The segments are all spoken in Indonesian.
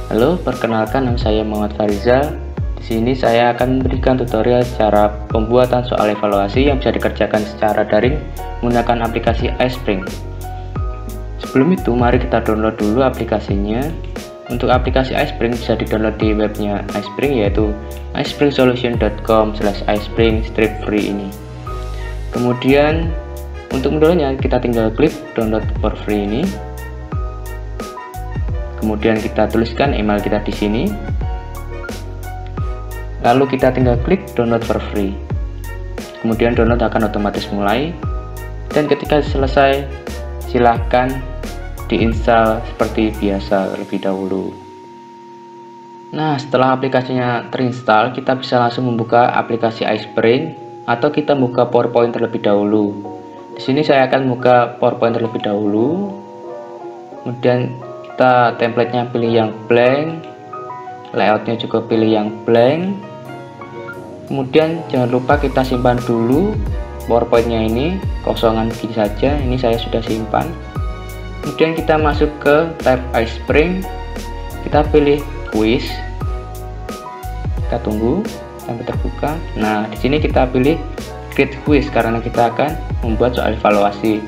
Halo, perkenalkan nama saya Muhammad Farizal. Di sini saya akan memberikan tutorial cara pembuatan soal evaluasi yang bisa dikerjakan secara daring menggunakan aplikasi iSpring. Sebelum itu, mari kita download dulu aplikasinya. Untuk aplikasi iSpring bisa di-download di webnya iSpring, yaitu ispringsolution.com/iSpring-free ini. Kemudian untuk mendownloadnya kita tinggal klik download for free ini. Kemudian kita tuliskan email kita di sini. Lalu kita tinggal klik download for free. Kemudian download akan otomatis mulai. Dan ketika selesai, silahkan diinstal seperti biasa terlebih dahulu. Nah, setelah aplikasinya terinstall, kita bisa langsung membuka aplikasi iSpring atau kita buka PowerPoint terlebih dahulu. Di sini saya akan buka PowerPoint terlebih dahulu. Kemudian kita templatenya pilih yang blank, layoutnya juga pilih yang blank. Kemudian jangan lupa kita simpan dulu PowerPointnya ini, kosongan begini saja. Ini saya sudah simpan. Kemudian kita masuk ke tab iSpring, kita pilih quiz, kita tunggu sampai terbuka. Nah, di sini kita pilih create quiz karena kita akan membuat soal evaluasi.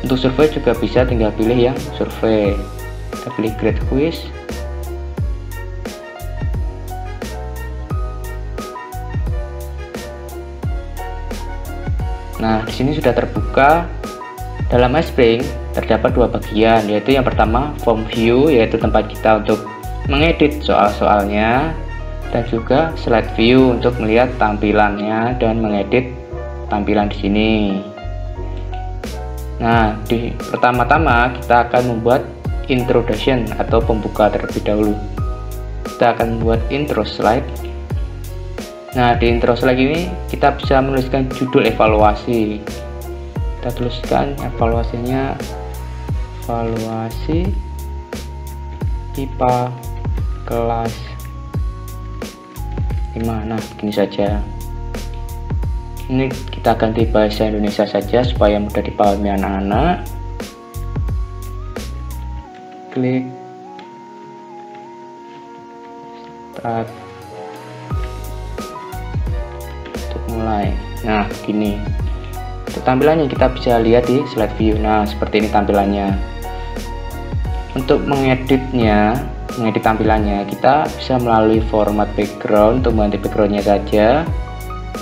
Untuk survei juga bisa, tinggal pilih yang survei. Kita pilih create quiz. Nah, di sini sudah terbuka. Dalam iSpring terdapat dua bagian, yaitu yang pertama form view, yaitu tempat kita untuk mengedit soal-soalnya, dan juga slide view untuk melihat tampilannya dan mengedit tampilan di sini. Nah, pertama-tama kita akan membuat introduction atau pembuka terlebih dahulu. Kita akan membuat intro slide. Nah, di intro slide ini kita bisa menuliskan judul evaluasi. Kita tuliskan evaluasinya evaluasi IPA kelas 5. Nah, begini saja. Ini kita ganti bahasa Indonesia saja supaya mudah dipahami anak-anak. Klik start untuk mulai. Nah, begini untuk tampilannya, kita bisa lihat di slide view. Nah, seperti ini tampilannya. Untuk mengedit tampilannya, kita bisa melalui format background. Untuk mengganti backgroundnya saja,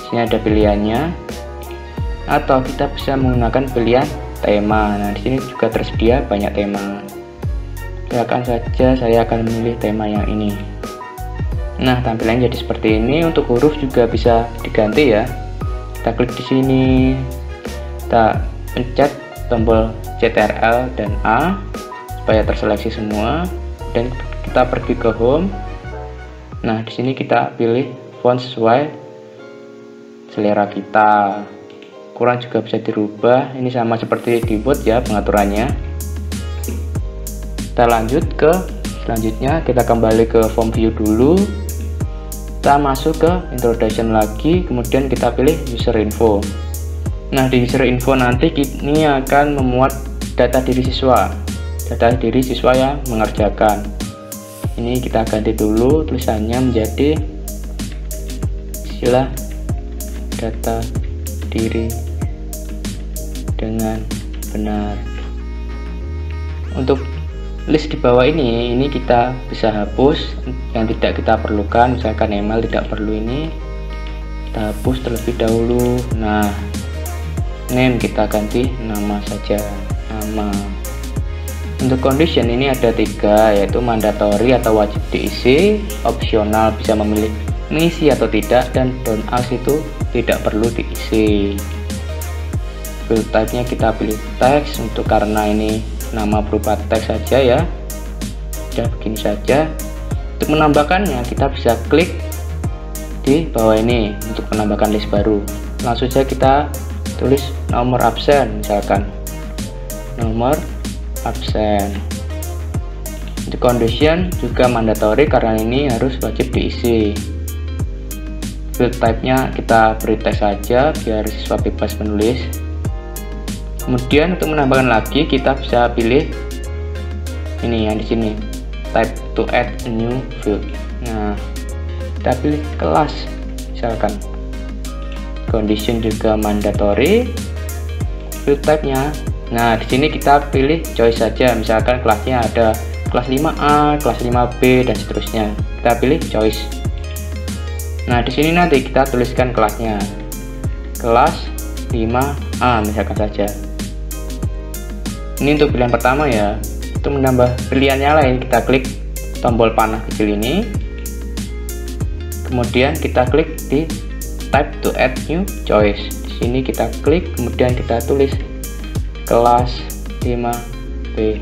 sini ada pilihannya, atau kita bisa menggunakan pilihan tema. Nah, di sini juga tersedia banyak tema. Silakan saja, saya akan memilih tema yang ini. Nah, tampilannya jadi seperti ini. Untuk huruf juga bisa diganti ya. Kita klik di sini, kita pencet tombol Ctrl dan A supaya terseleksi semua, dan kita pergi ke home. Nah, di sini kita pilih font sesuai selera kita. Ukuran juga bisa dirubah. Ini sama seperti di Word ya pengaturannya. Kita lanjut ke selanjutnya, kita kembali ke form view dulu. Kita masuk ke introduction lagi, kemudian kita pilih user info. Nah, di user info nanti ini akan memuat data diri siswa yang mengerjakan. Ini kita ganti dulu tulisannya menjadi istilah data diri dengan benar. Untuk list di bawah ini kita bisa hapus yang tidak kita perlukan, misalkan email tidak perlu, ini kita hapus terlebih dahulu. Nah, name kita ganti nama saja, nama. Untuk condition ini ada 3, yaitu mandatory atau wajib diisi, opsional bisa memilih mengisi atau tidak, dan don't ask itu tidak perlu diisi. Field type-nya kita pilih teks, untuk karena ini nama berupa teks saja ya. Sudah begini saja. Untuk menambahkannya kita bisa klik di bawah ini untuk menambahkan list baru. Langsung saja kita tulis nomor absen, misalkan nomor absen. Untuk condition juga mandatory karena ini harus wajib diisi. Field type-nya kita beri teks saja biar siswa bebas menulis. Kemudian untuk menambahkan lagi kita bisa pilih ini yang di sini, type to add a new field. Nah, kita pilih kelas, misalkan condition juga mandatory, field type-nya. Nah, di sini kita pilih choice saja, misalkan kelasnya ada kelas 5A, kelas 5B dan seterusnya. Kita pilih choice. Nah, di sini nanti kita tuliskan kelasnya. Kelas 5A misalkan saja. Ini untuk pilihan pertama ya. Untuk menambah pilihannya lain, kita klik tombol panah kecil ini. Kemudian kita klik di type to add new choice. Di sini kita klik, kemudian kita tulis kelas 5B.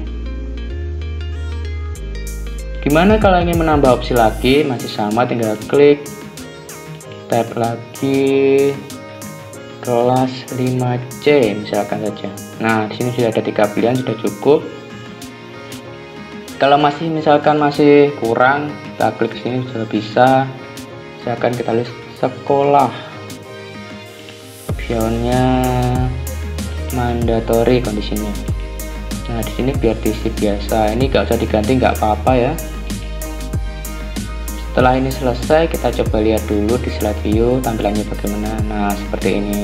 Gimana kalau ingin menambah opsi lagi? Masih sama, tinggal klik, type lagi kelas 5C misalkan saja. Nah, di sini sudah ada 3 pilihan, sudah cukup. Kalau misalkan masih kurang, kita klik sini sudah bisa. Misalkan kita tulis sekolah, optionnya mandatory kondisinya. Nah, di sini biar diisi biasa, ini gak usah diganti, nggak apa-apa ya. Setelah ini selesai, kita coba lihat dulu di slide view tampilannya bagaimana. Nah, seperti ini.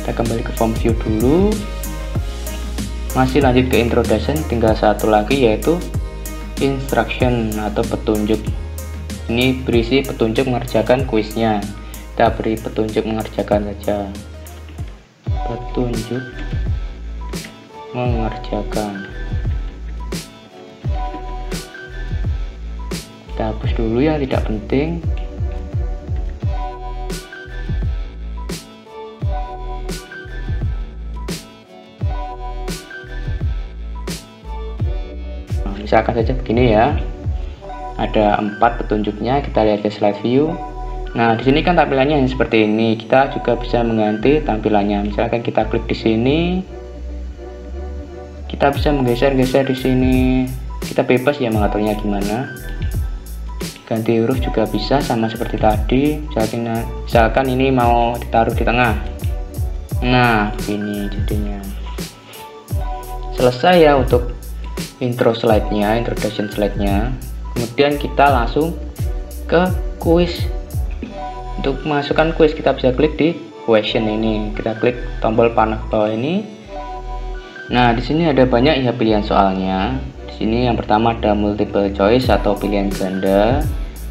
Kita kembali ke form view dulu. Masih lanjut ke introduction, tinggal satu lagi yaitu instruction atau petunjuk. Ini berisi petunjuk mengerjakan kuisnya. Kita beri petunjuk mengerjakan saja. Petunjuk mengerjakan. Kita hapus dulu yang tidak penting. Nah, misalkan saja begini ya. Ada 4 petunjuknya, kita lihat ke slide view. Nah, di sini kan tampilannya yang seperti ini. Kita juga bisa mengganti tampilannya. Misalkan kita klik di sini, kita bisa menggeser-geser di sini. Kita bebas ya mengaturnya gimana. Ganti huruf juga bisa, sama seperti tadi. Misalkan ini mau ditaruh di tengah. Nah, ini jadinya. Selesai ya untuk intro slide-nya, introduction slide-nya. Kemudian kita langsung ke kuis. Untuk masukkan kuis, kita bisa klik di question ini. Kita klik tombol panah bawah ini. Nah, di sini ada banyak ya pilihan soalnya. Di sini yang pertama ada multiple choice atau pilihan ganda.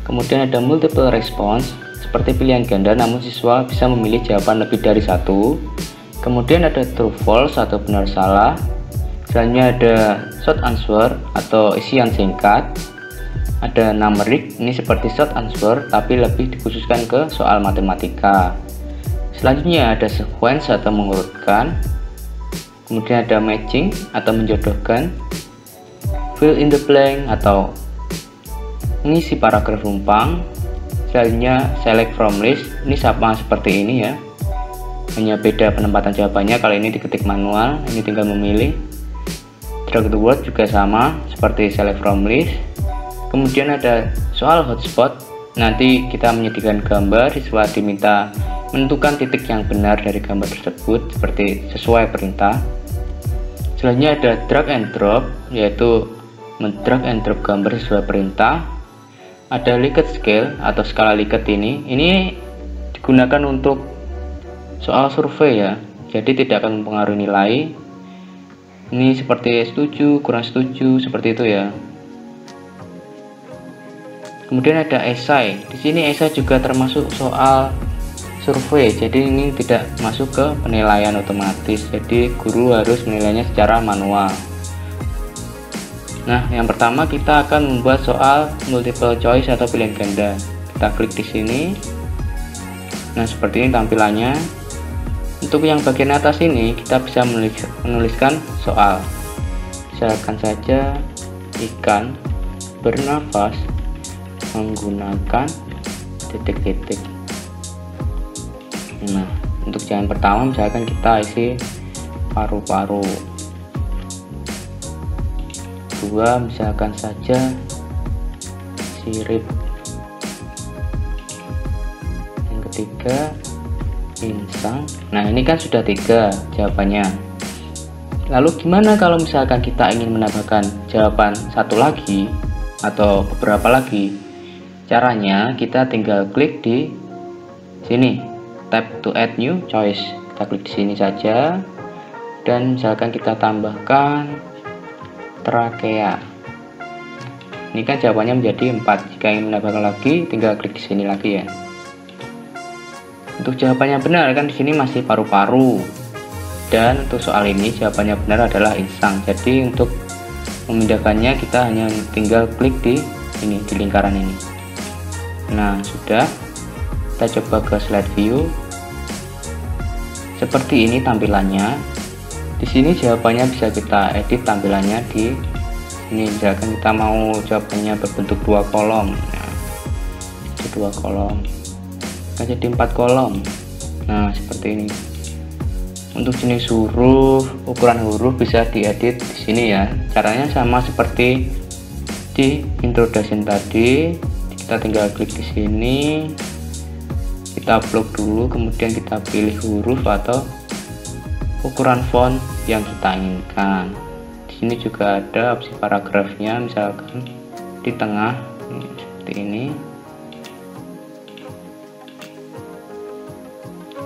Kemudian ada multiple response seperti pilihan ganda, namun siswa bisa memilih jawaban lebih dari satu. Kemudian ada true false atau benar salah. Selanjutnya ada short answer atau isian singkat. Ada numeric, ini seperti short answer tapi lebih dikhususkan ke soal matematika. Selanjutnya ada sequence atau mengurutkan. Kemudian ada matching atau menjodohkan. Fill in the blank atau mengisi paragraf rumpang. Selanjutnya select from list, ini sama seperti ini ya, hanya beda penempatan jawabannya. Kalau ini diketik manual, ini tinggal memilih. Drag the word juga sama seperti select from list. Kemudian ada soal hotspot, nanti kita menyediakan gambar, siswa diminta menentukan titik yang benar dari gambar tersebut seperti sesuai perintah. Selanjutnya ada drag and drop, yaitu mendrag and drop gambar sesuai perintah. Ada Likert scale atau skala Likert, ini digunakan untuk soal survei ya, jadi tidak akan mempengaruhi nilai. Ini seperti setuju, kurang setuju, seperti itu ya. Kemudian ada esai. Di sini esai juga termasuk soal survei, jadi ini tidak masuk ke penilaian otomatis, jadi guru harus menilainya secara manual. Nah, yang pertama kita akan membuat soal multiple choice atau pilihan ganda. Kita klik di sini. Nah, seperti ini tampilannya. Untuk yang bagian atas ini kita bisa menuliskan soal. Misalkan saja ikan bernafas menggunakan titik-titik. Nah, untuk yang pertama misalkan kita isi paru-paru. Kedua misalkan saja sirip. Yang ketiga insang. Nah, ini kan sudah 3 jawabannya. Lalu gimana kalau misalkan kita ingin menambahkan jawaban satu lagi atau beberapa lagi? Caranya kita tinggal klik di sini, tap to add new choice. Kita klik di sini saja dan misalkan kita tambahkan trakea. Ini kan jawabannya menjadi 4. Jika ingin menambahkan lagi, tinggal klik di sini lagi ya. Untuk jawabannya benar kan di sini masih paru-paru. Dan untuk soal ini jawabannya benar adalah insang. Jadi untuk memindahkannya kita hanya tinggal klik di ini, di lingkaran ini. Nah, sudah. Kita coba ke slide view. Seperti ini tampilannya. Di sini jawabannya bisa kita edit tampilannya di ini. Misalkan kita mau jawabannya berbentuk 2 kolom. Nah, 2 kolom. Kita jadi 4 kolom. Nah, seperti ini. Untuk jenis huruf, ukuran huruf bisa diedit di sini ya. Caranya sama seperti di introduction tadi. Kita tinggal klik di sini. Kita upload dulu, kemudian kita pilih huruf atau ukuran font yang kita inginkan. Di sini juga ada opsi paragrafnya, misalkan di tengah seperti ini.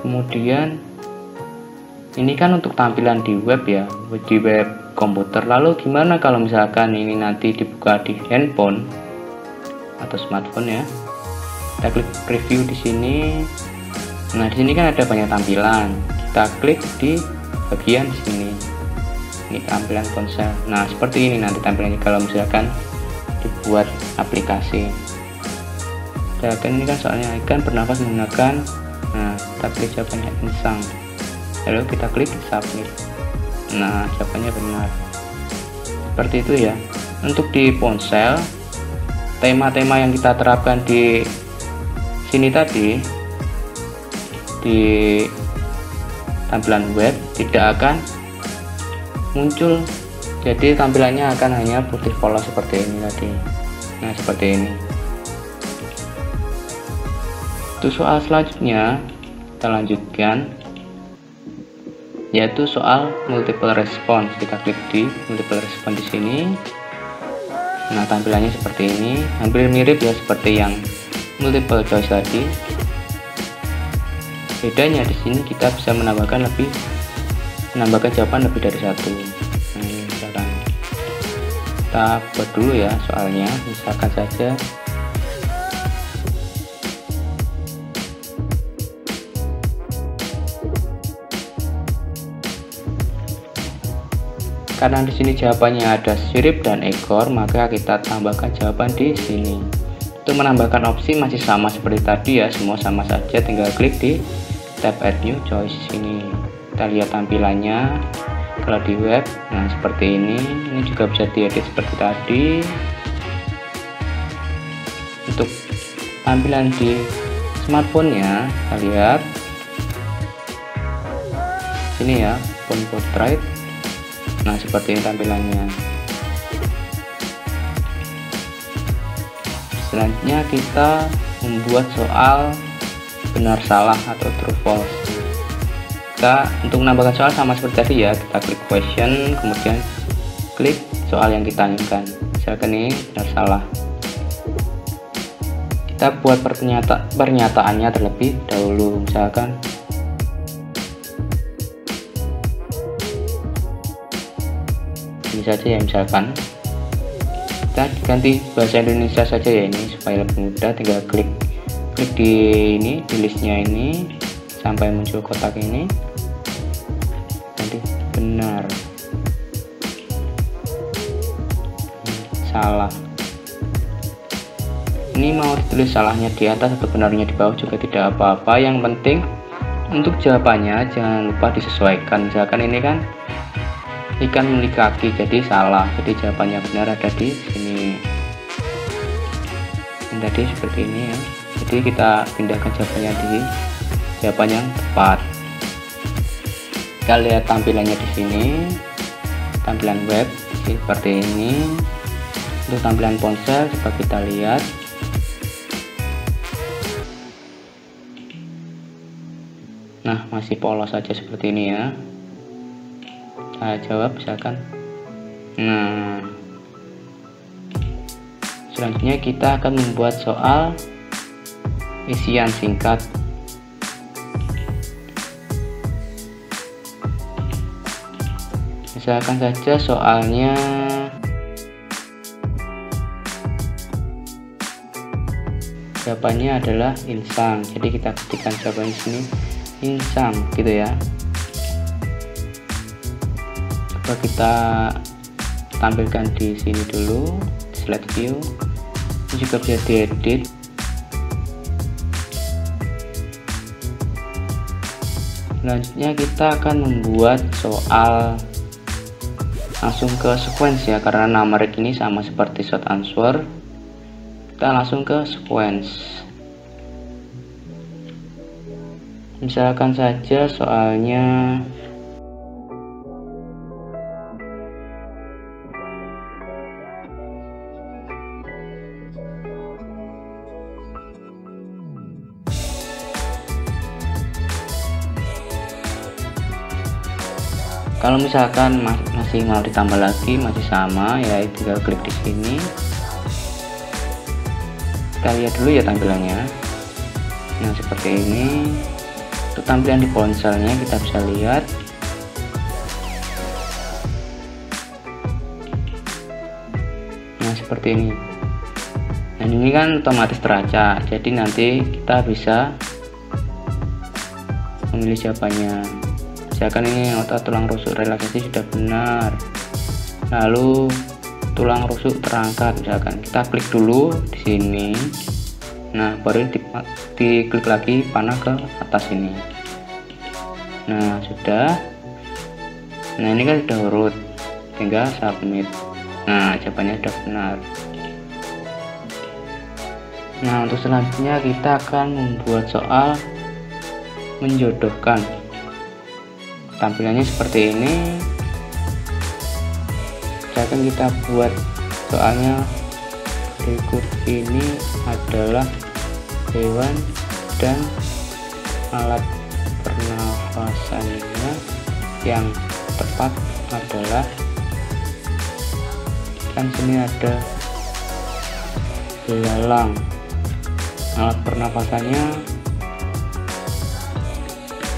Kemudian ini kan untuk tampilan di web ya, di web komputer. Lalu gimana kalau misalkan ini nanti dibuka di handphone atau smartphone ya? Kita klik preview di sini. Nah, di sini kan ada banyak tampilan. Kita klik di bagian sini. Ini tampilan ponsel. Nah, seperti ini nanti tampilannya kalau misalkan dibuat aplikasi. Misalkan ini kan soalnya ikan bernafas menggunakan. Nah, kita pilih jawabannya insang. Lalu kita klik submit. Nah, jawabannya benar. Seperti itu ya. Untuk di ponsel, tema-tema yang kita terapkan di sini tadi di tampilan web tidak akan muncul. Jadi tampilannya akan hanya putih polos seperti ini tadi. Nah, seperti ini. Untuk soal selanjutnya kita lanjutkan, yaitu soal multiple response. Kita klik di multiple response di sini. Nah, tampilannya seperti ini, hampir mirip ya seperti yang multiple choice tadi. Bedanya di sini kita bisa menambahkan jawaban lebih dari satu. Nah, misalkan kita buat dulu ya soalnya, misalkan saja karena di sini jawabannya ada sirip dan ekor, maka kita tambahkan jawaban di sini. Untuk menambahkan opsi masih sama seperti tadi ya, semua sama saja, tinggal klik di tab add new choice sini. Kita lihat tampilannya kalau di web. Nah, seperti ini. Ini juga bisa diedit seperti tadi. Untuk tampilan di smartphone-nya, kita lihat sini ya, phone portrait. Nah, seperti ini tampilannya. Selanjutnya kita membuat soal benar salah atau true false. Kita untuk menambahkan soal sama seperti tadi ya, kita klik question, kemudian klik soal yang kita inginkan. Misalkan ini benar salah. Kita buat pernyataannya terlebih dahulu, misalkan ini saja ya, misalkan kita ganti bahasa Indonesia saja ya ini supaya lebih mudah. Tinggal klik di ini, di listnya ini sampai muncul kotak ini, nanti benar, salah. Ini mau ditulis salahnya di atas atau benarnya di bawah juga tidak apa-apa, yang penting untuk jawabannya jangan lupa disesuaikan. Misalkan ini kan ikan memiliki kaki, jadi salah, jadi jawabannya benar ada di sini. Ini tadi seperti ini ya, jadi kita pindahkan jawabannya di jawaban yang tepat. Kita lihat tampilannya di sini, tampilan web seperti ini. Untuk tampilan ponsel coba kita lihat. Nah, masih polos saja seperti ini ya. Kita saya jawab misalkan. Nah, selanjutnya kita akan membuat soal isian singkat. Misalkan saja soalnya jawabannya adalah insang, jadi kita ketikkan jawabannya di sini insang gitu ya. Coba kita tampilkan di sini dulu, slide view. Ini juga bisa diedit. Selanjutnya kita akan membuat soal langsung ke sequence ya, karena numeric ini sama seperti short answer. Kita langsung ke sequence. Misalkan saja soalnya kalau misalkan masih mau ditambah lagi, masih sama ya, tinggal klik di sini. Kita lihat dulu ya tampilannya. Nah, seperti ini. Untuk tampilan di ponselnya kita bisa lihat. Nah, seperti ini. Dan ini kan otomatis teracak, jadi nanti kita bisa memilih jawabannya. Misalkan ini otot tulang rusuk relaksasi sudah benar, lalu tulang rusuk terangkat, misalkan kita klik dulu di sini. Nah, baru diklik lagi panah ke atas ini. Nah, sudah. Nah, ini kan sudah urut, tinggal submit. Nah, jawabannya sudah benar. Nah, untuk selanjutnya kita akan membuat soal menjodohkan. Tampilannya seperti ini. Misalkan kita buat soalnya berikut ini adalah hewan dan alat pernafasannya yang tepat adalah, kan sini ada belalang, alat pernafasannya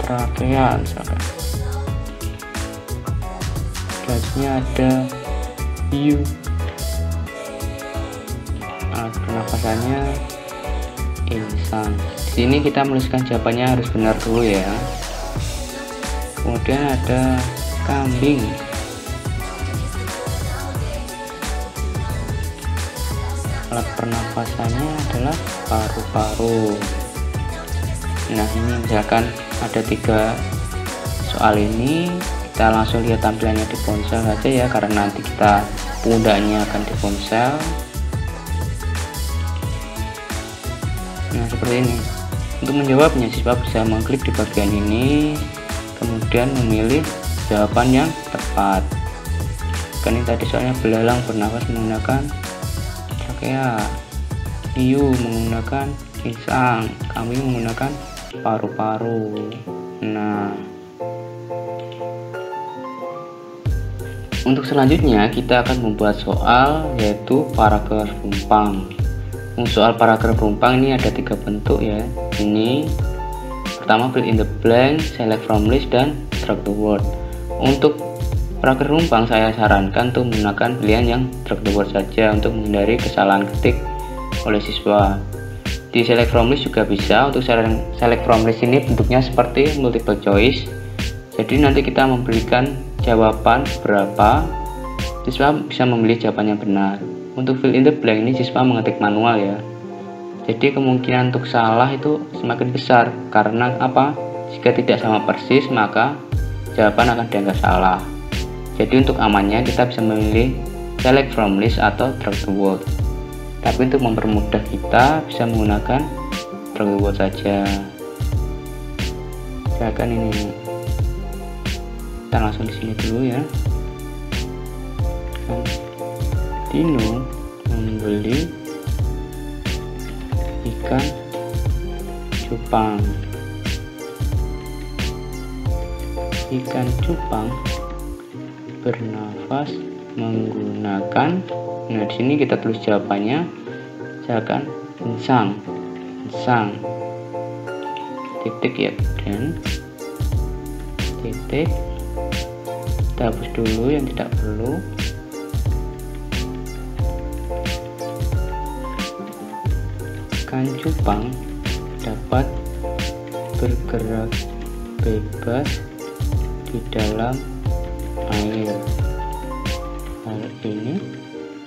trakea misalkan. Selanjutnya ada hiu, alat pernafasannya insang. Di sini kita menuliskan jawabannya harus benar dulu ya. Kemudian ada kambing, alat pernafasannya adalah paru-paru. Nah, ini misalkan ada 3 soal ini, kita langsung lihat tampilannya di ponsel saja ya, karena nanti kita penggunaannya akan di ponsel. Nah, seperti ini. Untuk menjawabnya, siswa bisa mengklik di bagian ini, kemudian memilih jawaban yang tepat. Kan ini tadi soalnya belalang bernafas menggunakan trakea, hiu menggunakan insang, kambing menggunakan paru-paru. Nah, untuk selanjutnya kita akan membuat soal yaitu paragraf rumpang. Soal paragraf rumpang ini ada 3 bentuk ya. Ini pertama fill in the blank, select from list, dan drag the word. Untuk paragraf rumpang saya sarankan untuk menggunakan pilihan yang drag the word saja untuk menghindari kesalahan ketik oleh siswa. Di select from list juga bisa. Untuk select from list ini bentuknya seperti multiple choice. Jadi nanti kita memberikan jawaban berapa, siswa bisa memilih jawaban yang benar. Untuk fill in the blank ini siswa mengetik manual ya. Jadi kemungkinan untuk salah itu semakin besar, karena apa? Jika tidak sama persis maka jawaban akan dianggap salah. Jadi untuk amannya kita bisa memilih select from list atau drag the word. Tapi untuk mempermudah kita bisa menggunakan drag the word saja. Misalkan ini, kita langsung di sini dulu ya. Dino membeli ikan cupang. Ikan cupang bernafas menggunakan. Nah, di sini kita tulis jawabannya, misalkan insang, titik ya, dan titik. Kita hapus dulu yang tidak perlu. Ikan cupang dapat bergerak bebas di dalam air. Hal ini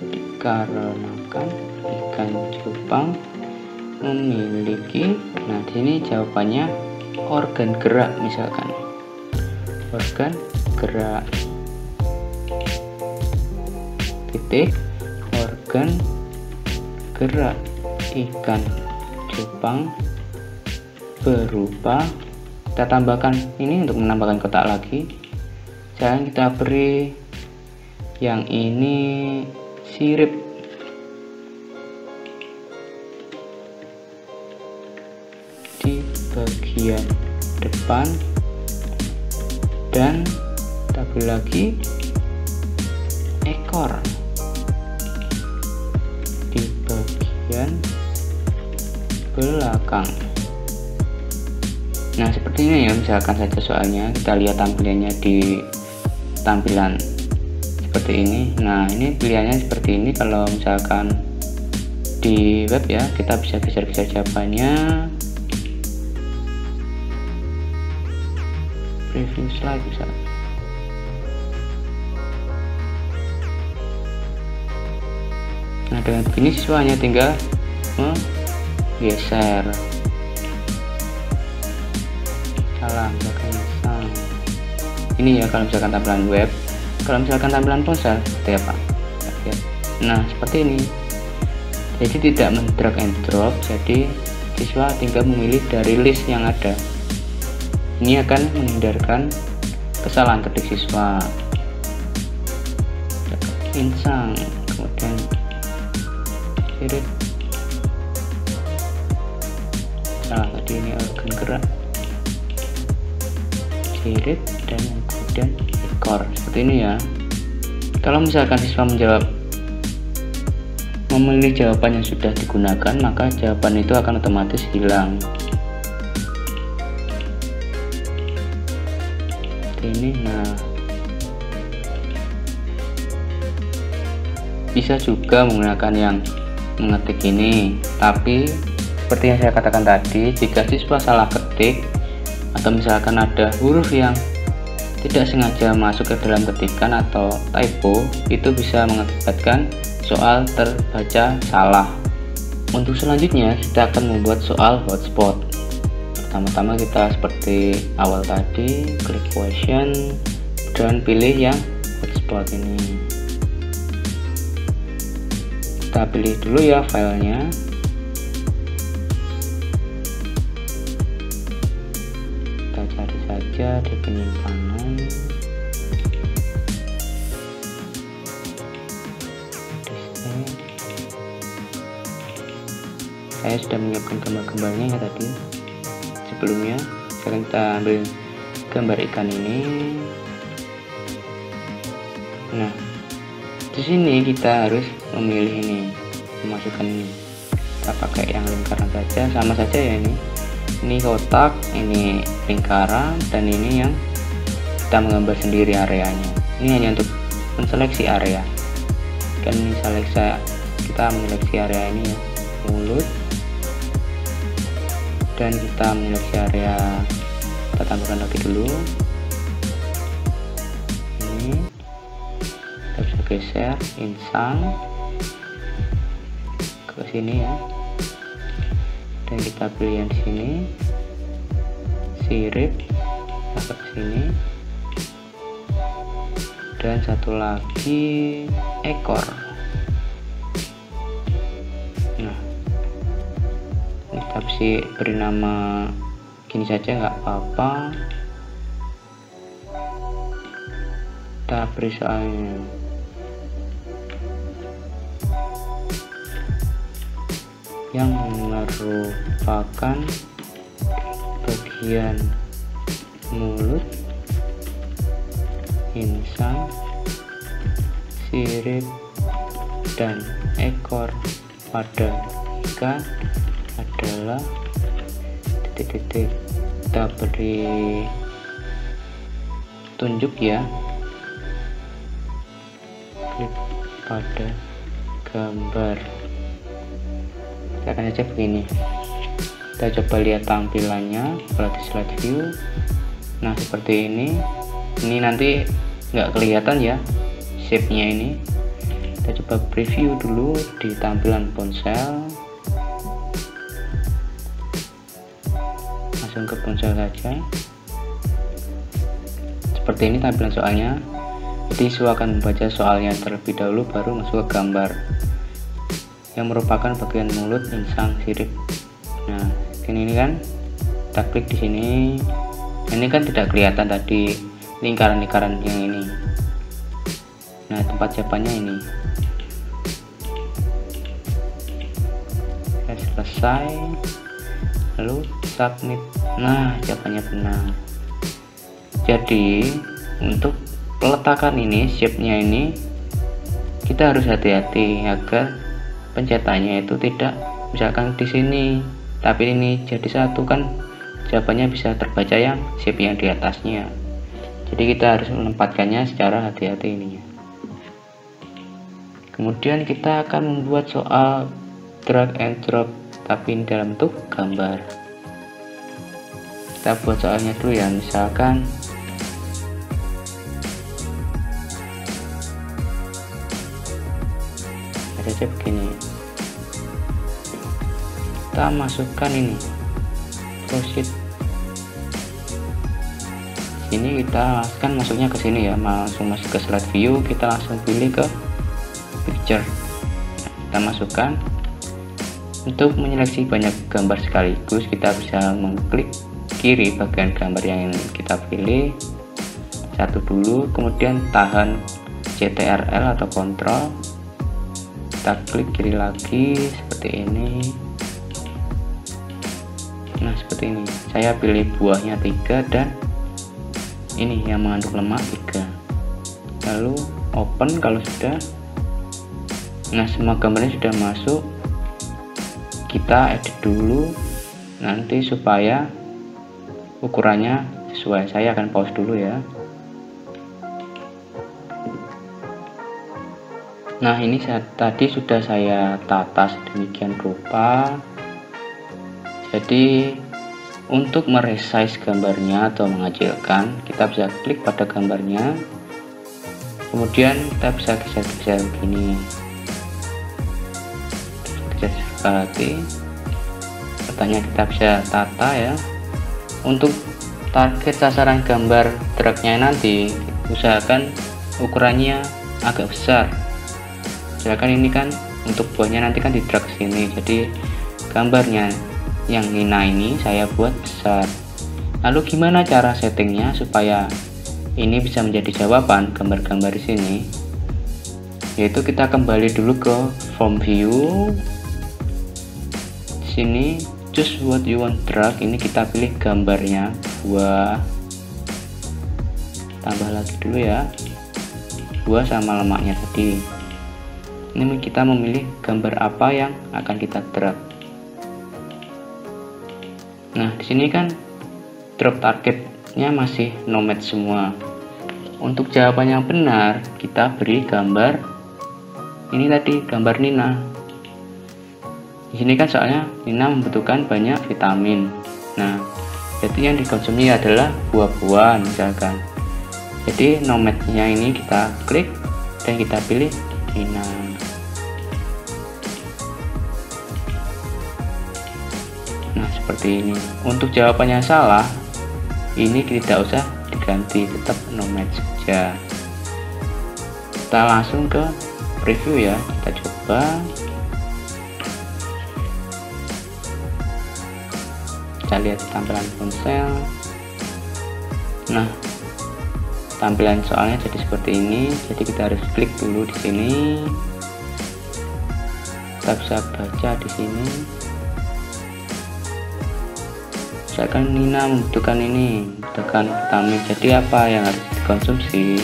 dikarenakan ikan cupang memiliki, nah ini jawabannya organ gerak, misalkan organ gerak, titik, organ gerak ikan cupang berupa, kita tambahkan ini untuk menambahkan kotak lagi. Jangan kita beri yang ini sirip, di bagian depan, dan kita beri lagi ekor di bagian belakang. Nah, seperti ini ya, misalkan saja soalnya kita lihat tampilannya di tampilan seperti ini. Nah, ini pilihannya seperti ini. Kalau misalkan di web ya, kita bisa geser-geser jawabannya, preview slide bisa. Nah, dengan begini siswanya tinggal menggeser. Salah, belakang ini ya kalau misalkan tampilan web. Kalau misalkan tampilan ponsel seperti apa? Nah, seperti ini. Jadi tidak mendrag and drop, jadi siswa tinggal memilih dari list yang ada. Ini akan menghindarkan kesalahan ketik siswa. Insang, kemudian sirip, salah tadi ini organ gerak, sirip, dan kemudian ekor, seperti ini ya. Kalau misalkan siswa memilih jawaban yang sudah digunakan, maka jawaban itu akan otomatis hilang. Seperti ini. Nah, bisa juga menggunakan yang mengetik ini, tapi seperti yang saya katakan tadi, jika siswa salah ketik atau misalkan ada huruf yang tidak sengaja masuk ke dalam ketikan atau typo, itu bisa mengakibatkan soal terbaca salah. Untuk selanjutnya kita akan membuat soal hotspot. Pertama-tama kita seperti awal tadi, klik question dan pilih yang hotspot ini. Kita pilih dulu ya filenya. Kita cari saja di penyimpanan. Saya sudah menyiapkan gambar-gambarnya ya tadi sebelumnya. Sekarang kita ambil gambar ikan ini. Nah, di sini kita harus memilih ini, memasukkan ini. Kita pakai yang lingkaran saja, sama saja ya ini. Ini kotak, ini lingkaran, dan ini yang kita menggambar sendiri areanya. Ini hanya untuk menseleksi area. Kan misalnya kita menyeleksi area ini ya, mulut, dan kita menyeleksi area. Kita tambahkan lagi dulu. Ini kita bisa geser insang ke sini ya, dan kita pilih yang di sini sirip ke sini, dan satu lagi ekor. Nah, ini kita bisa beri nama gini saja nggak apa-apa. Kita beri soalnya yang merupakan bagian mulut insang sirip dan ekor pada ikan adalah titik-titik. Kita beri tunjuk ya, klik pada gambar. Kita akan saja begini. Kita coba lihat tampilannya kalau di slide view. Nah seperti ini nanti nggak kelihatan ya shape-nya ini. Kita coba preview dulu di tampilan ponsel. Langsung ke ponsel saja. Seperti ini tampilan soalnya. Jadi siswa akan membaca soalnya terlebih dahulu baru masuk ke gambar yang merupakan bagian mulut insang sirip. Nah ini kan kita klik di sini. Ini kan tidak kelihatan tadi lingkaran-lingkaran yang ini. Nah tempat jawabannya ini. Selesai, lalu submit. Nah jawabannya benar. Jadi untuk peletakan ini, shape-nya ini kita harus hati-hati agar pencetannya itu tidak misalkan di sini tapi ini jadi satu, kan jawabannya bisa terbaca yang shape yang di atasnya. Jadi kita harus menempatkannya secara hati-hati ininya. Kemudian kita akan membuat soal drag and drop tapi ini dalam bentuk gambar. Kita buat soalnya dulu ya, misalkan saja begini. Kita masukkan ini proceed. Ini kita kan masuknya ke sini ya, langsung masuk ke slide view. Kita langsung pilih ke picture. Kita masukkan. Untuk menyeleksi banyak gambar sekaligus, kita bisa mengklik kiri bagian gambar yang kita pilih satu dulu, kemudian tahan CTRL atau kontrol. Kita klik kiri lagi seperti ini. Nah seperti ini, saya pilih buahnya 3 dan ini yang mengandung lemak 3. Lalu open kalau sudah. Nah semua gambarnya sudah masuk. Kita edit dulu nanti supaya ukurannya sesuai. Saya akan pause dulu ya. Nah ini tadi sudah saya tata sedemikian rupa. Jadi untuk meresize gambarnya atau mengecilkan, kita bisa klik pada gambarnya, kemudian kita bisa geser-geser begini. Geser sepati. Pertanyaan kita bisa tata ya. Untuk target sasaran gambar dragnya nanti usahakan ukurannya agak besar. Misalkan ini kan untuk buahnya nanti kan di drag sini, jadi gambarnya yang Nina ini saya buat besar. Lalu gimana cara settingnya supaya ini bisa menjadi jawaban gambar-gambar di sini? Yaitu kita kembali dulu ke form view. Di sini choose what you want drag, ini kita pilih gambarnya buah. Tambah lagi dulu ya, buah sama lemaknya tadi. Ini kita memilih gambar apa yang akan kita drag. Nah, di sini kan drop targetnya masih no match semua. Untuk jawaban yang benar, kita beri gambar ini tadi, gambar Nina. Di sini kan soalnya Nina membutuhkan banyak vitamin. Nah, jadi yang dikonsumsi adalah buah-buahan misalkan. Jadi no match-nya ini kita klik dan kita pilih Nina. Nah seperti ini. Untuk jawabannya salah, ini tidak usah diganti, tetap no match saja. Kita langsung ke preview ya, kita coba. Kita lihat tampilan ponsel. Nah tampilan soalnya jadi seperti ini. Jadi kita harus klik dulu di sini. Kita bisa baca di sini. Misalkan Nina membutuhkan ini, membutuhkan vitamin. Jadi apa yang harus dikonsumsi?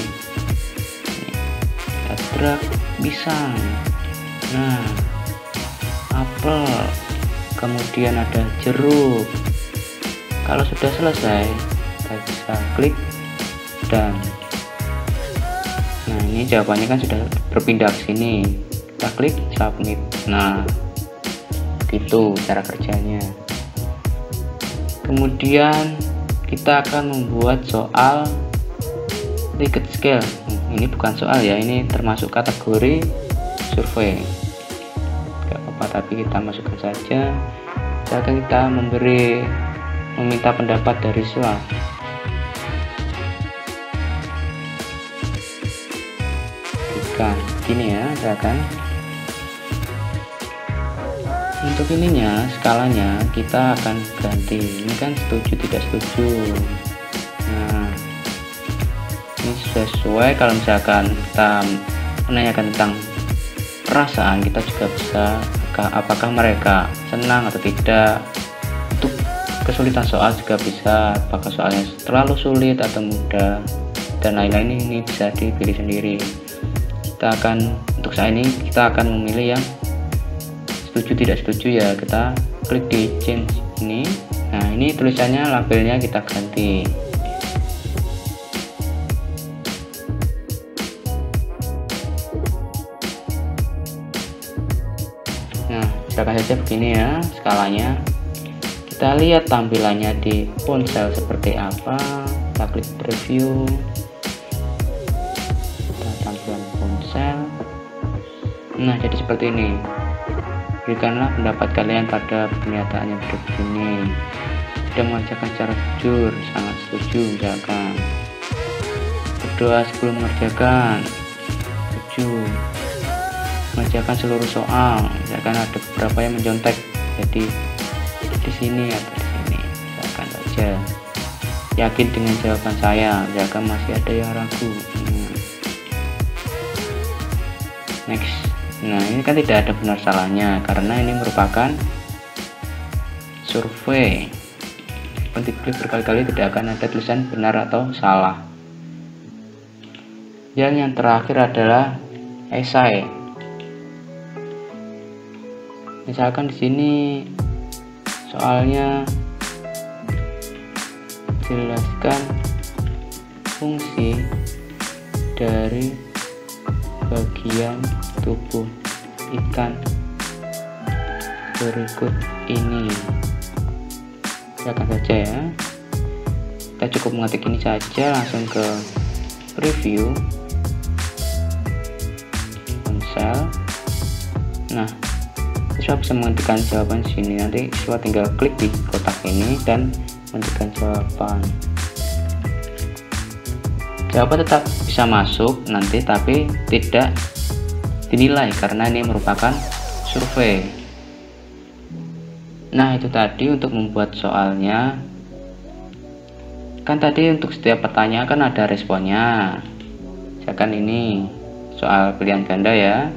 Kita gerak pisang, nah apel, kemudian ada jeruk. Kalau sudah selesai, kita bisa klik dan nah ini jawabannya kan sudah berpindah ke sini. Kita klik submit. Nah, gitu cara kerjanya. Kemudian kita akan membuat soal Likert scale. Ini bukan soal ya, ini termasuk kategori survei. Gak apa-apa, tapi kita masukkan saja. Misalkan kita meminta pendapat dari siswa. Gini ya, misalkan untuk ininya skalanya kita akan ganti. Ini kan setuju tidak setuju. Nah, ini sudah sesuai. Kalau misalkan kita menanyakan tentang perasaan, kita juga bisa apakah mereka senang atau tidak. Untuk kesulitan soal juga bisa, apakah soalnya terlalu sulit atau mudah, dan lain-lain. Ini bisa dipilih sendiri. Untuk saat ini kita akan memilih yang setuju tidak setuju ya. Kita klik di change ini. Nah, ini tulisannya, labelnya kita ganti. Nah, misalkan saja begini ya skalanya. Kita lihat tampilannya di ponsel seperti apa. Kita klik preview. Tampilan ponsel. Nah, jadi seperti ini. Berikanlah pendapat kalian pada pernyataan yang berikut ini. Tidak mengerjakan secara jujur, sangat setuju misalkan. Berdoa sebelum mengerjakan, setuju. Mengerjakan seluruh soal, misalkan ada beberapa yang mencontek, jadi di sini atau di sini, misalkan saja. Yakin dengan jawaban saya, misalkan masih ada yang ragu. Next. Nah, ini kan tidak ada benar salahnya karena ini merupakan survei. Penting klik berkali-kali tidak akan ada tulisan benar atau salah. Yang terakhir adalah esai. Misalkan di sini soalnya jelaskan fungsi dari bagian tubuh ikan berikut ini. Silakan saja ya, kita cukup mengetik ini saja, langsung ke preview ponsel. Nah, siswa bisa mengetikkan jawaban di sini. Nanti siswa tinggal klik di kotak ini dan mengetikkan jawaban. Jawaban tetap bisa masuk nanti, tapi tidak dinilai karena ini merupakan survei. Nah, itu tadi untuk membuat soalnya. Kan tadi untuk setiap pertanyaan kan ada responnya. Misalkan ini soal pilihan ganda ya.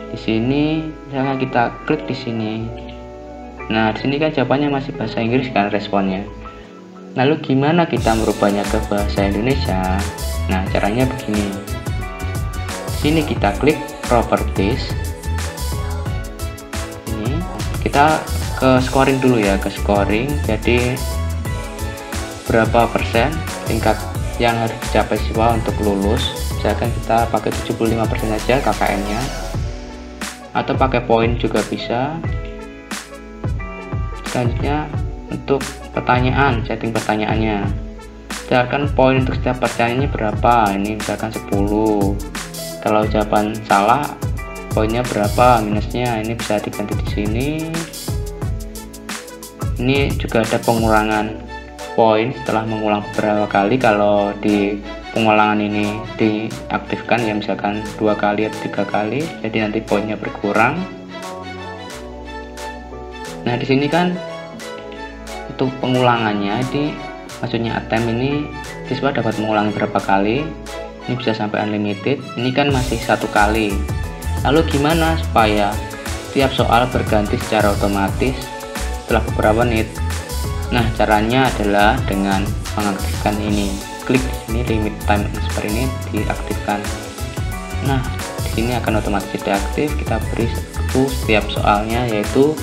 Di sini misalkan kita klik di sini. Nah, di sini kan jawabannya masih bahasa Inggris kan responnya. Lalu gimana kita merubahnya ke bahasa Indonesia? Nah, caranya begini. Sini kita klik properties. Ini kita ke scoring dulu ya, ke scoring. Jadi berapa persen tingkat yang harus dicapai siswa untuk lulus. Misalkan kita pakai 75% saja KKM-nya, atau pakai poin juga bisa. Selanjutnya untuk pertanyaan, setting pertanyaannya. Misalkan poin untuk setiap pertanyaannya berapa? Ini misalkan 10. Kalau jawaban salah, poinnya berapa? Minusnya ini bisa diganti di sini. Ini juga ada pengurangan poin setelah mengulang beberapa kali. Kalau di pengulangan ini diaktifkan ya, misalkan 2 kali atau 3 kali, jadi nanti poinnya berkurang. Nah, di sini kan untuk pengulangannya, maksudnya attempt ini siswa dapat mengulangi berapa kali. Ini bisa sampai unlimited. Ini kan masih 1 kali. Lalu gimana supaya tiap soal berganti secara otomatis setelah beberapa menit? Nah, caranya adalah dengan mengaktifkan ini. Klik di sini limit time seperti ini diaktifkan. Nah, di sini akan otomatis deaktif. Kita beri setiap soalnya yaitu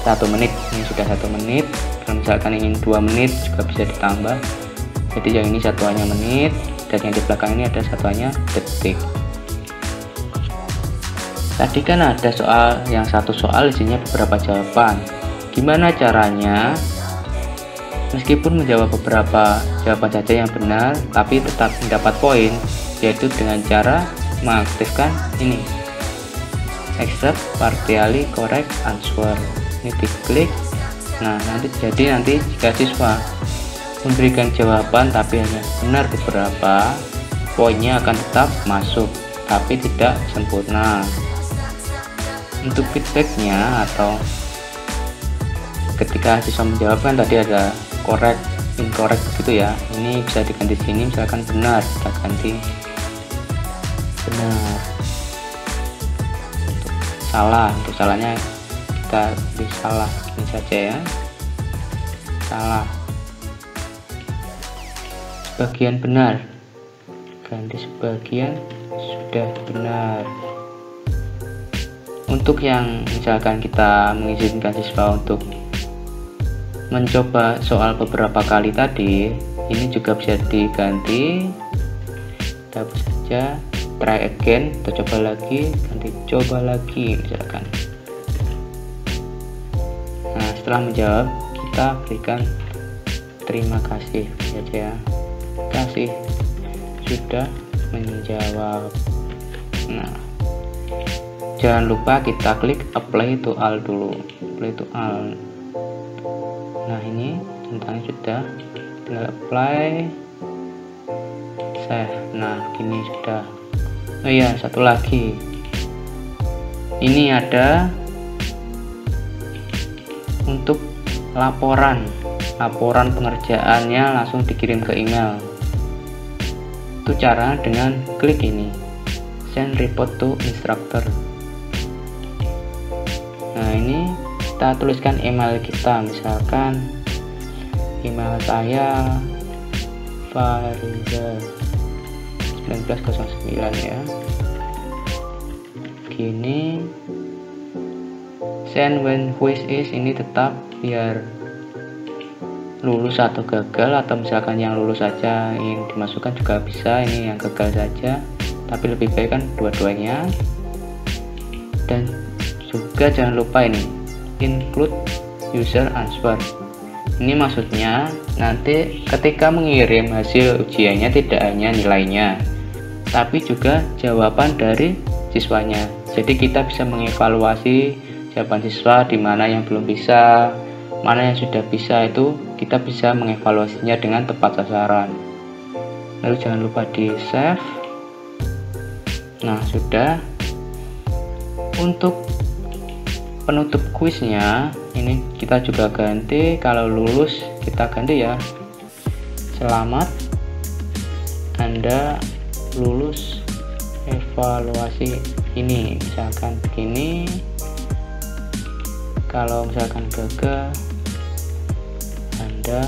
1 menit. Ini sudah 1 menit. Kalau misalkan ingin 2 menit juga bisa ditambah. Jadi yang ini satuannya menit, dan yang di belakang ini ada satuannya detik. Tadi kan ada soal, yang satu soal isinya beberapa jawaban. Gimana caranya? Meskipun menjawab beberapa jawaban saja yang benar, tapi tetap mendapat poin, yaitu dengan cara mengaktifkan ini, accept partially correct answer. Ini diklik. Nah, nanti jika siswa memberikan jawaban tapi hanya benar beberapa, poinnya akan tetap masuk, tapi tidak sempurna. Untuk feedbacknya, atau ketika siswa menjawab kan tadi ada correct, incorrect gitu ya, ini bisa diganti sini, misalkan benar kita ganti benar. Untuk salahnya kita beri salah, ini saja ya, salah. Sebagian benar, ganti sebagian sudah benar. Untuk yang misalkan kita mengizinkan siswa untuk mencoba soal beberapa kali tadi, ini juga bisa diganti. Kita hapus saja, try again, kita coba lagi, ganti coba lagi misalkan. Nah, setelah menjawab kita berikan terima kasih saja ya. Terima kasih sudah menjawab. Nah, jangan lupa kita klik apply to all dulu, apply to all. Nah, ini centangnya sudah, tinggal apply, save. Nah, gini sudah. Oh iya, satu lagi, ini ada untuk laporan pengerjaannya langsung dikirim ke email. Itu cara dengan klik ini, send report to instructor. Nah, ini kita tuliskan email kita, misalkan email saya Fariza 1909 ya, gini, send when quiz is, ini tetap biar lulus atau gagal, atau misalkan yang lulus saja ingin dimasukkan juga bisa, ini yang gagal saja, tapi lebih baik kan dua-duanya. Dan juga jangan lupa ini include user answer. Ini maksudnya nanti ketika mengirim hasil ujiannya tidak hanya nilainya, tapi juga jawaban dari siswanya. Jadi kita bisa mengevaluasi jawaban siswa, di mana yang belum bisa, mana yang sudah bisa, itu kita bisa mengevaluasinya dengan tepat sasaran. Lalu jangan lupa di save. Nah, sudah. Untuk penutup kuisnya ini kita juga ganti, kalau lulus kita ganti ya, selamat Anda lulus evaluasi ini, misalkan begini. Kalau misalkan gagal, Anda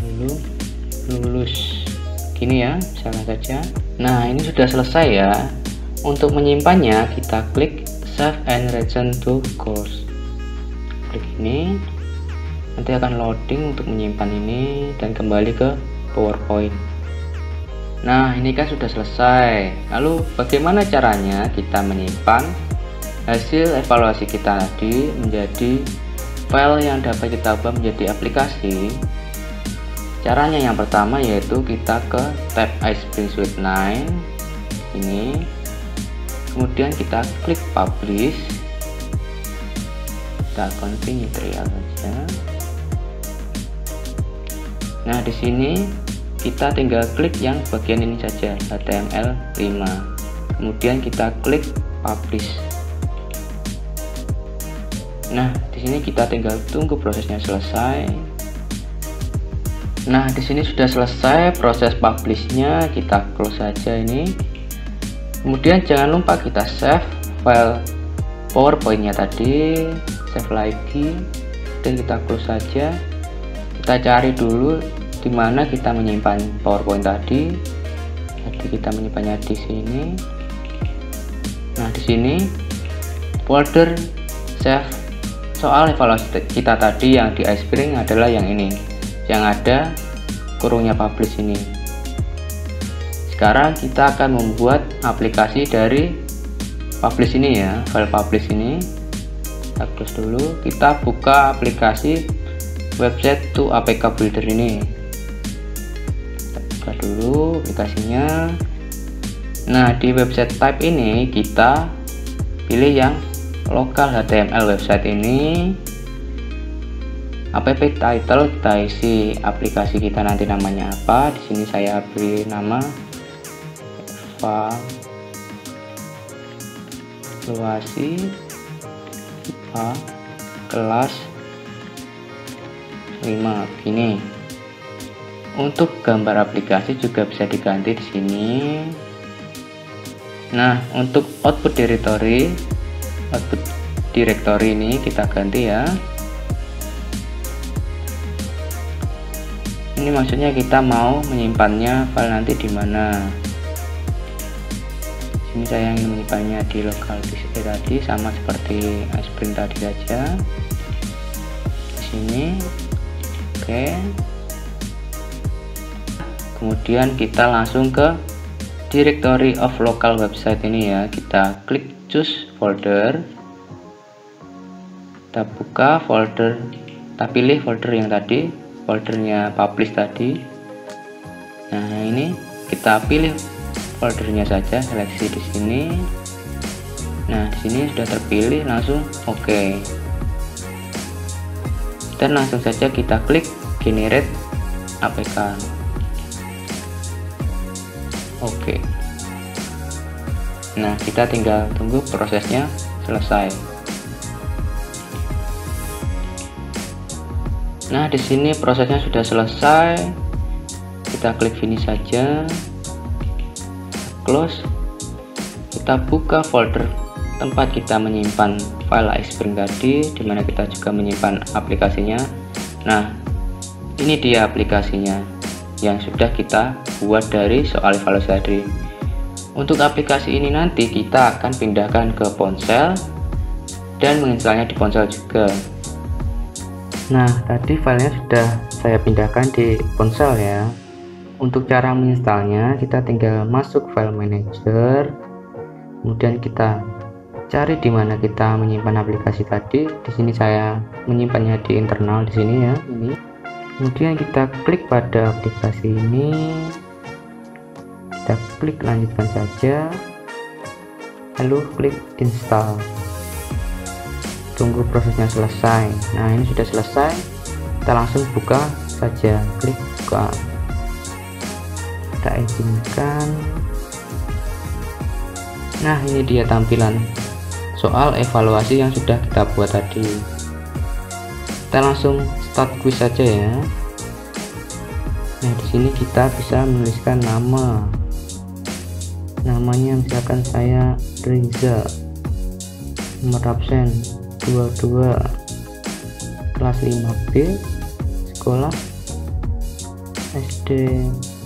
belum lulus, gini ya, misalkan saja. Nah, ini sudah selesai ya. Untuk menyimpannya kita klik save and return to course, klik ini, nanti akan loading untuk menyimpan ini dan kembali ke PowerPoint. Nah, ini kan sudah selesai. Lalu bagaimana caranya kita menyimpan hasil evaluasi kita tadi menjadi file yang dapat kita ubah menjadi aplikasi? Caranya yang pertama yaitu kita ke tab iSpring Suite 9 ini, kemudian kita klik publish, kita continue trial saja. Nah, di sini kita tinggal klik yang bagian ini saja, HTML5, kemudian kita klik publish. Nah, di sini kita tinggal tunggu prosesnya selesai. Nah, di sini sudah selesai proses publishnya, kita close saja ini. Kemudian jangan lupa kita save file PowerPoint-nya tadi, save lagi, dan kita close saja. Kita cari dulu di mana kita menyimpan PowerPoint tadi. Jadi kita menyimpannya di sini. Nah, di sini folder save soal evaluasi kita tadi yang di iSpring adalah yang ini, yang ada kurungnya publish ini. Sekarang kita akan membuat aplikasi dari publish ini ya, file publish ini. Kita close dulu, kita buka aplikasi website to APK Builder ini. Kita buka dulu aplikasinya. Nah, di website type ini kita pilih yang local HTML website ini. App title kita isi aplikasi kita nanti namanya apa. Di sini saya beri nama evaluasi kelas 5 begini. Untuk gambar aplikasi juga bisa diganti di sini. Nah, untuk output directory ini kita ganti ya. Ini maksudnya kita mau menyimpannya file nanti di mana. Ini saya ingin menyimpannya di local disk tadi, sama seperti iSpring tadi saja. Di sini, oke. Kemudian kita langsung ke directory of local website ini ya. Kita klik choose folder. Kita buka folder. Kita pilih folder yang tadi, foldernya publish tadi. Nah, ini kita pilih foldernya saja, seleksi di sini. Nah, di sini sudah terpilih, langsung oke. Dan langsung saja kita klik generate APK. Oke. Nah, kita tinggal tunggu prosesnya selesai. Nah, di sini prosesnya sudah selesai. Kita klik finish saja. Close. Kita buka folder tempat kita menyimpan file iSpring tadi, dimana kita juga menyimpan aplikasinya. Nah, ini dia aplikasinya yang sudah kita buat dari soal evaluasi tadi. Untuk aplikasi ini nanti kita akan pindahkan ke ponsel dan menginstalnya di ponsel juga. Nah, tadi filenya sudah saya pindahkan di ponsel ya. Untuk cara menginstalnya, kita tinggal masuk file manager, kemudian kita cari di mana kita menyimpan aplikasi tadi. Di sini saya menyimpannya di internal di sini ya, ini. Kemudian kita klik pada aplikasi ini, kita klik lanjutkan saja, lalu klik install. Tunggu prosesnya selesai. Nah, ini sudah selesai, kita langsung buka saja, klik buka. Kita izinkan. Nah, ini dia tampilan soal evaluasi yang sudah kita buat tadi. Kita langsung start quiz saja ya. Nah, di sini kita bisa menuliskan nama. Namanya misalkan saya Reza, nomor absen 22, kelas 5B, sekolah SD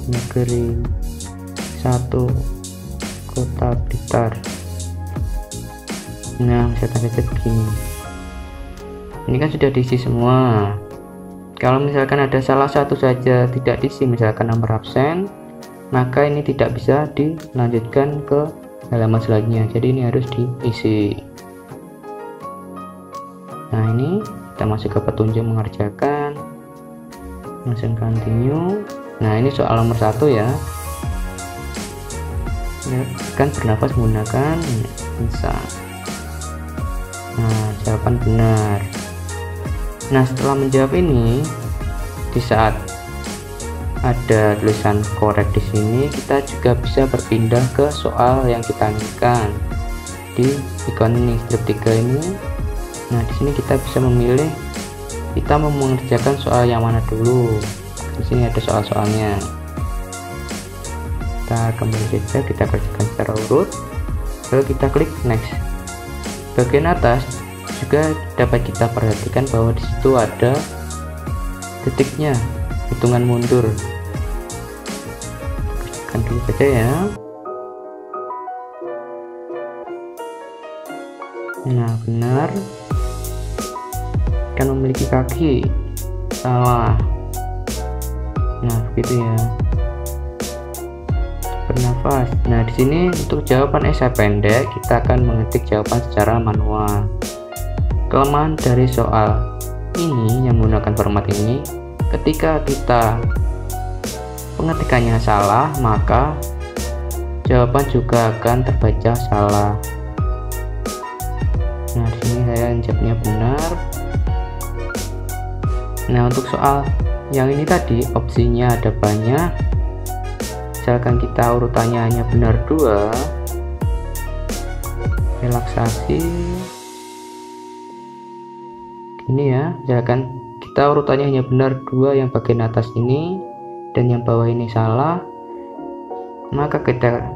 Negeri 1, Kota Blitar. Nah, misalkan saja begini. Ini kan sudah diisi semua. Kalau misalkan ada salah satu saja tidak diisi, misalkan nomor absen, maka ini tidak bisa dilanjutkan ke halaman selanjutnya. Jadi ini harus diisi. Nah, ini kita masuk ke petunjuk mengerjakan, langsung continue. Nah, ini soal nomor 1 ya. Kan bernafas menggunakan bisa. Nah, jawaban benar. Nah, setelah menjawab ini, di saat ada tulisan korek di sini, kita juga bisa berpindah ke soal yang kita inginkan di ikon ini, strip 3 ini. Nah, di sini kita bisa memilih kita mau mengerjakan soal yang mana dulu. Di sini ada soal-soalnya. Kita kembali saja, kita kerjakan secara urut, lalu kita klik next. Bagian atas juga dapat kita perhatikan bahwa di situ ada titiknya. hitungan mundur. Kan dulu saja ya. Nah, benar. Kan memiliki kaki. Salah. Nah, begitu ya. Bernafas. Nah, di sini untuk jawaban esai pendek kita akan mengetik jawaban secara manual. Kelemahan dari soal ini yang menggunakan format ini, ketika kita pengetikannya salah, maka jawaban juga akan terbaca salah. Nah, di sini saya jawabnya benar. Nah, untuk soal yang ini tadi opsinya ada banyak. Misalkan kita urutannya hanya benar 2, relaksasi ini ya, misalkan kita urutannya hanya benar 2, yang bagian atas ini dan yang bawah ini salah, maka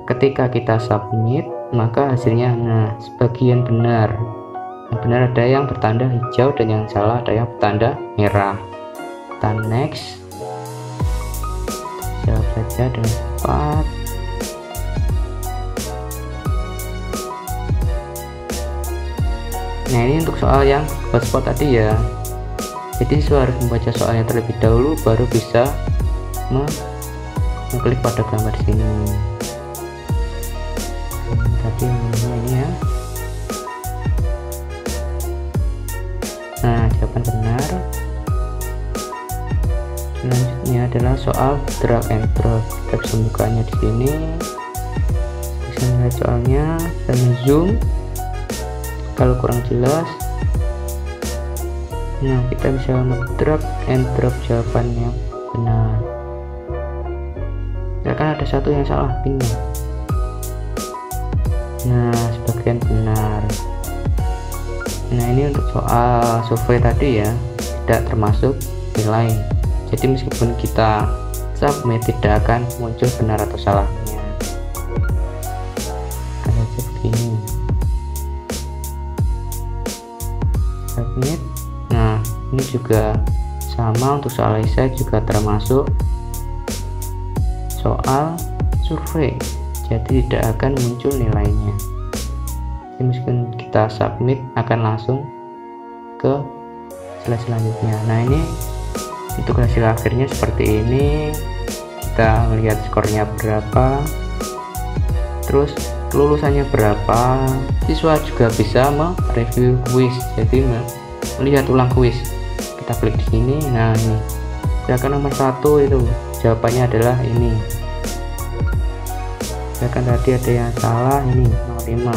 ketika kita submit, maka hasilnya nah sebagian benar. Yang benar ada yang bertanda hijau dan yang salah ada yang bertanda merah. Kita next, jawab saja dengan cepat. Nah, ini untuk soal yang spot tadi ya. Jadi siswa harus membaca soalnya terlebih dahulu baru bisa mengklik pada gambar sini. Tadi ini ya. Nah, jawaban benar. Selanjutnya adalah soal drag and drop. Kita bisa membukanya di sini. Bisa melihat soalnya dan zoom. Kalau kurang jelas, nah kita bisa drag and drop jawabannya benar. Ya kan ada satu yang salah ini. Nah, sebagian benar. Nah, ini untuk soal survei tadi ya, tidak termasuk nilai. Jadi meskipun kita submit tidak akan muncul benar atau salahnya. Ada begini. Submit. Nah, ini juga sama untuk soal esai, juga termasuk soal survei, jadi tidak akan muncul nilainya. Jadi meskipun kita submit akan langsung ke slide selanjutnya. Nah, ini untuk hasil akhirnya seperti ini. Kita melihat skornya berapa, terus kelulusannya berapa. Siswa juga bisa mereview kuis, jadi melihat ulang kuis. Kita klik di sini. Nah, ini misalkan nomor 1 itu jawabannya adalah ini. Misalkan tadi ada yang salah, ini nomor 5.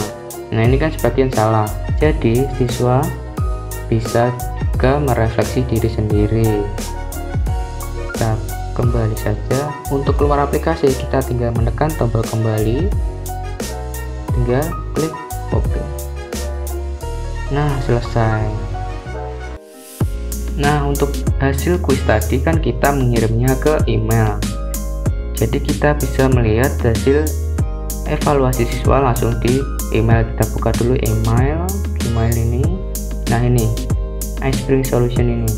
Nah, ini kan sebagian salah, jadi siswa bisa juga merefleksi diri sendiri. Kita kembali saja. Untuk keluar aplikasi kita tinggal menekan tombol kembali, tinggal klik open. Nah, selesai. Nah, untuk hasil kuis tadi kan kita mengirimnya ke email, jadi kita bisa melihat hasil evaluasi siswa langsung di email. Kita buka dulu email ini. Nah, ini iSpring Solution ini.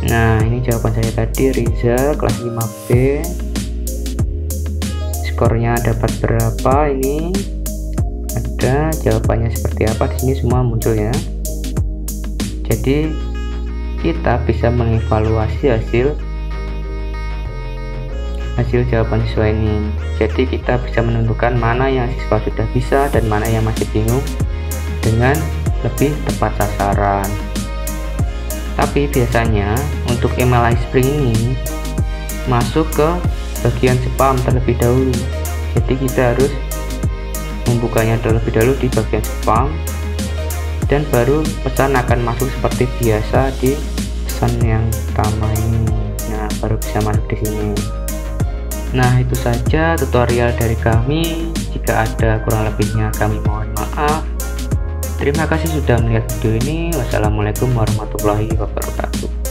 Nah, ini jawaban saya tadi, Riza kelas 5B, skornya dapat berapa, ini ada jawabannya seperti apa, di sini semua muncul ya. Jadi kita bisa mengevaluasi hasil jawaban siswa ini. Jadi kita bisa menentukan mana yang siswa sudah bisa dan mana yang masih bingung dengan lebih tepat sasaran. Tapi biasanya untuk email iSpring ini masuk ke bagian spam terlebih dahulu. Jadi kita harus membukanya terlebih dahulu di bagian spam, dan baru pesan akan masuk seperti biasa di pesan yang pertama ini. Nah, baru bisa masuk di sini. Nah, itu saja tutorial dari kami. Jika ada kurang lebihnya kami mohon maaf. Terima kasih sudah melihat video ini. Wassalamualaikum warahmatullahi wabarakatuh.